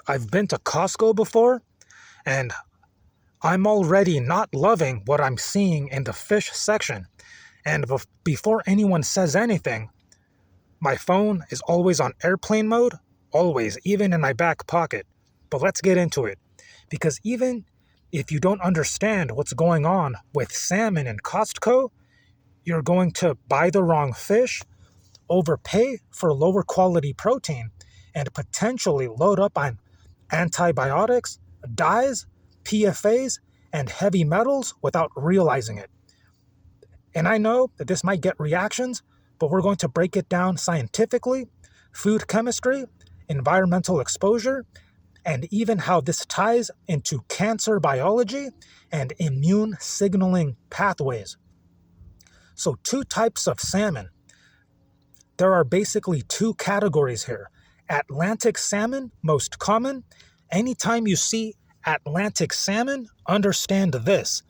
I've been to Costco before, and I'm already not loving what I'm seeing in the fish section. And before anyone says anything, my phone is always on airplane mode, always, even in my back pocket. But let's get into it. Because even if you don't understand what's going on with salmon in Costco, you're going to buy the wrong fish, overpay for lower quality protein, and potentially load up on antibiotics, dyes, PFAs, and heavy metals without realizing it. And I know that this might get reactions, but we're going to break it down scientifically, food chemistry, environmental exposure, and even how this ties into cancer biology and immune signaling pathways. So, two types of salmon. There are basically two categories here. Atlantic salmon, most common. Anytime you see Atlantic salmon, understand this.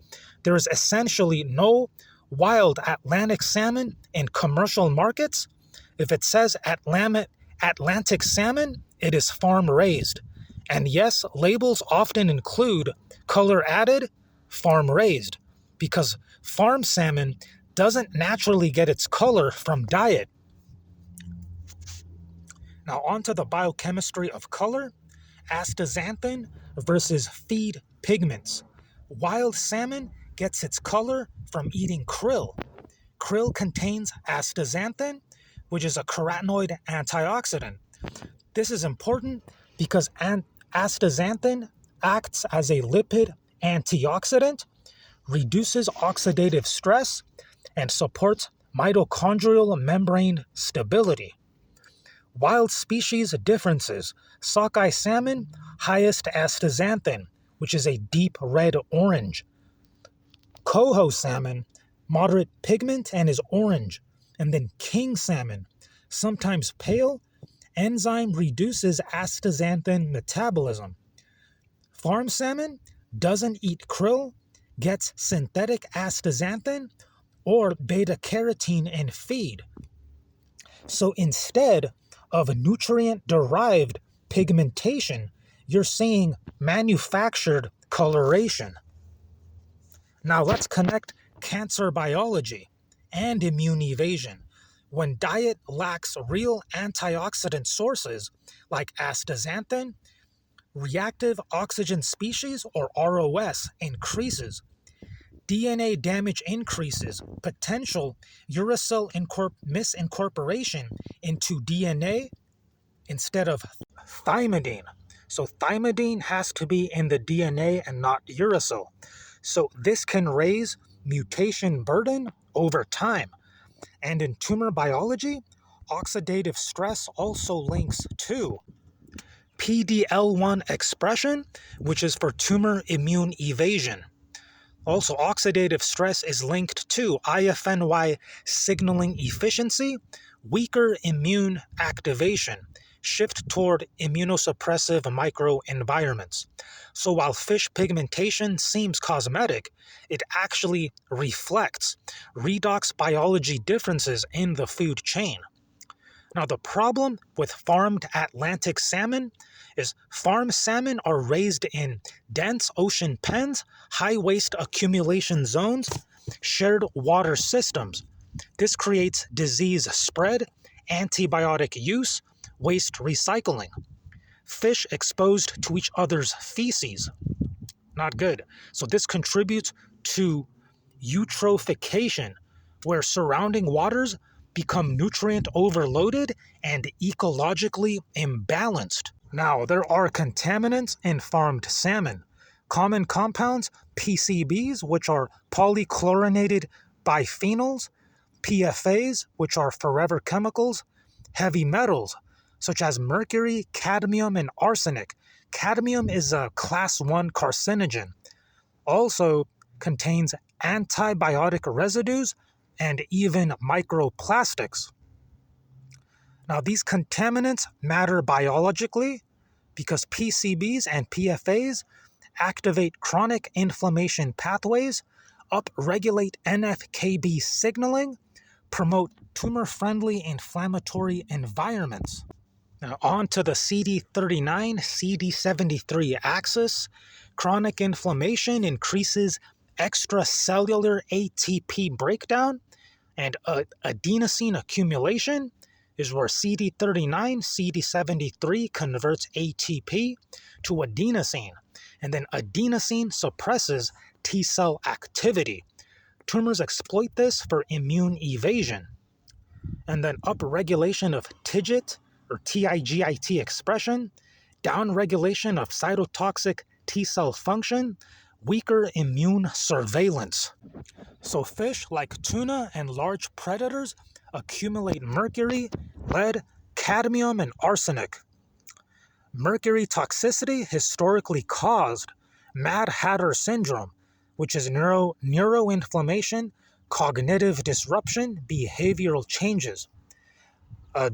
There is essentially no wild Atlantic salmon in commercial markets. If it says Atlantic salmon, it is farm raised. And yes, labels often include color added, farm raised, because farm salmon doesn't naturally get its color from diet. Now onto the biochemistry of color, astaxanthin versus feed pigments. Wild salmon gets its color from eating krill. Krill contains astaxanthin, which is a carotenoid antioxidant. This is important because astaxanthin acts as a lipid antioxidant, reduces oxidative stress, and supports mitochondrial membrane stability. Wild species differences. Sockeye salmon, highest astaxanthin, which is a deep red orange. Coho salmon, moderate pigment and is orange. And then king salmon, sometimes pale, enzyme reduces astaxanthin metabolism. Farm salmon doesn't eat krill, gets synthetic astaxanthin or beta carotene in feed. So instead of nutrient-derived pigmentation, you're seeing manufactured coloration. Now let's connect cancer biology and immune evasion. When diet lacks real antioxidant sources like astaxanthin, reactive oxygen species or ROS increases. DNA damage increases, potential uracil misincorporation into DNA instead of thymidine. So thymidine has to be in the DNA and not uracil. So this can raise mutation burden over time. And in tumor biology, oxidative stress also links to PDL1 expression, which is for tumor immune evasion. Also, oxidative stress is linked to IFNY signaling efficiency, weaker immune activation, shift toward immunosuppressive microenvironments. So while fish pigmentation seems cosmetic, it actually reflects redox biology differences in the food chain. Now, the problem with farmed Atlantic salmon is farm salmon are raised in dense ocean pens, high waste accumulation zones, shared water systems. This creates disease spread, antibiotic use, waste recycling. Fish exposed to each other's feces. Not good. So this contributes to eutrophication, where surrounding waters become nutrient overloaded and ecologically imbalanced. Now, there are contaminants in farmed salmon. Common compounds, PCBs, which are polychlorinated biphenyls, PFAs, which are forever chemicals, heavy metals, such as mercury, cadmium, and arsenic. Cadmium is a class 1 carcinogen. Also contains antibiotic residues and even microplastics. Now, these contaminants matter biologically because PCBs and PFAs activate chronic inflammation pathways, upregulate NF-κB signaling, promote tumor-friendly inflammatory environments. Now on to the CD39, CD73 axis. Chronic inflammation increases extracellular ATP breakdown, and adenosine accumulation is where CD39, CD73 converts ATP to adenosine, and then adenosine suppresses T cell activity. Tumors exploit this for immune evasion. And then upregulation of TIGIT or TIGIT expression, downregulation of cytotoxic T cell function, weaker immune surveillance. So fish like tuna and large predators accumulate mercury, lead, cadmium, and arsenic. Mercury toxicity historically caused Mad Hatter syndrome, which is neuroinflammation, cognitive disruption, behavioral changes.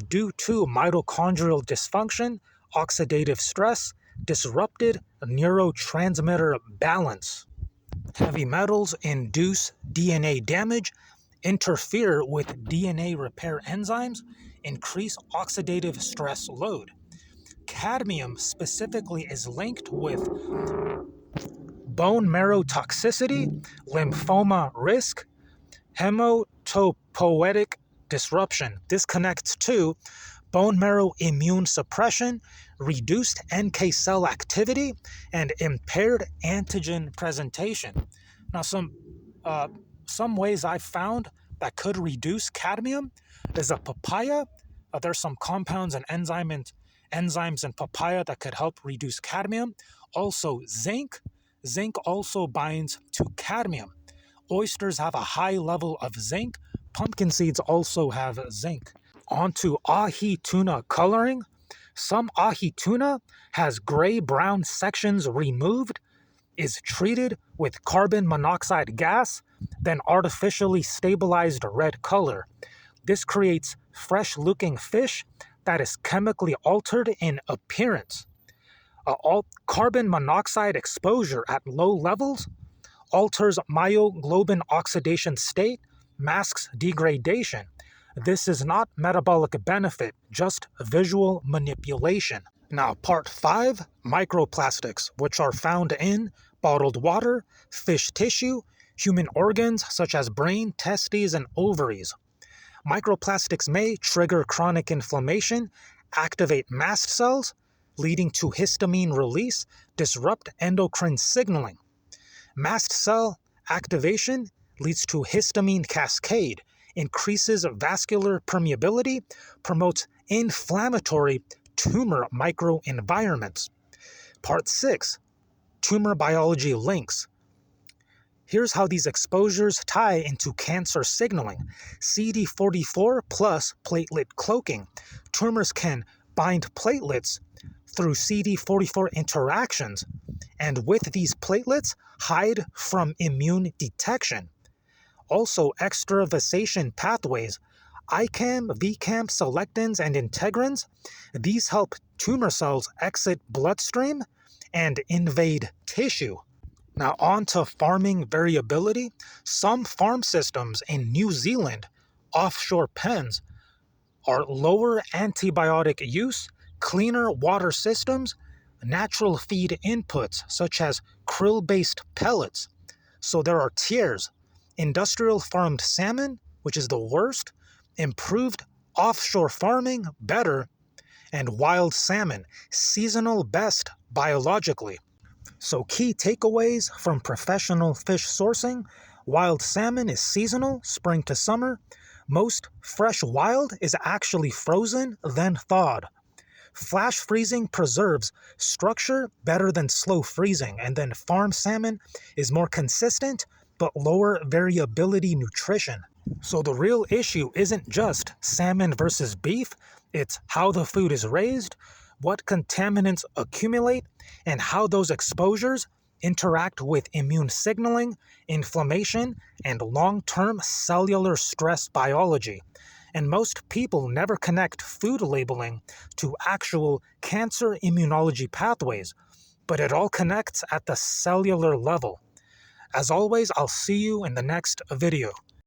Due to mitochondrial dysfunction, oxidative stress, disrupted neurotransmitter balance. Heavy metals induce DNA damage, interfere with DNA repair enzymes, increase oxidative stress load. Cadmium specifically is linked with bone marrow toxicity, lymphoma risk, hematopoietic disruption. This connects to bone marrow immune suppression, reduced NK cell activity, and impaired antigen presentation. Now, some ways I've found that could reduce cadmium is a papaya. There's some compounds and enzymes in papaya that could help reduce cadmium. Also, zinc. Zinc also binds to cadmium. Oysters have a high level of zinc. Pumpkin seeds also have zinc. On to ahi tuna coloring. Some ahi tuna has gray-brown sections removed, is treated with carbon monoxide gas, then artificially stabilized red color. This creates fresh-looking fish that is chemically altered in appearance. Carbon monoxide exposure at low levels alters myoglobin oxidation state, masks degradation. This is not metabolic benefit, just visual manipulation. Now, part 5, microplastics, which are found in bottled water, fish tissue, human organs such as brain, testes, and ovaries. Microplastics may trigger chronic inflammation, activate mast cells, leading to histamine release, disrupt endocrine signaling. Mast cell activation leads to histamine cascade, increases vascular permeability, promotes inflammatory tumor microenvironments. Part 6, tumor biology links. Here's how these exposures tie into cancer signaling. CD44 plus platelet cloaking. Tumors can bind platelets through CD44 interactions, and with these platelets, hide from immune detection. Also, extravasation pathways, ICAM, VCAM, selectins, and integrins, these help tumor cells exit bloodstream and invade tissue. Now on to farming variability. Some farm systems in New Zealand, offshore pens, are lower antibiotic use, cleaner water systems, natural feed inputs such as krill-based pellets. So there are tiers. Industrial farmed salmon, which is the worst, improved offshore farming, better, and wild salmon, seasonal best biologically. So key takeaways from professional fish sourcing: wild salmon is seasonal, spring to summer. Most fresh wild is actually frozen, then thawed. Flash freezing preserves structure better than slow freezing, and then farm salmon is more consistent but lower variability nutrition. So the real issue isn't just salmon versus beef, it's how the food is raised, what contaminants accumulate, and how those exposures interact with immune signaling, inflammation, and long-term cellular stress biology. And most people never connect food labeling to actual cancer immunology pathways, but it all connects at the cellular level. As always, I'll see you in the next video.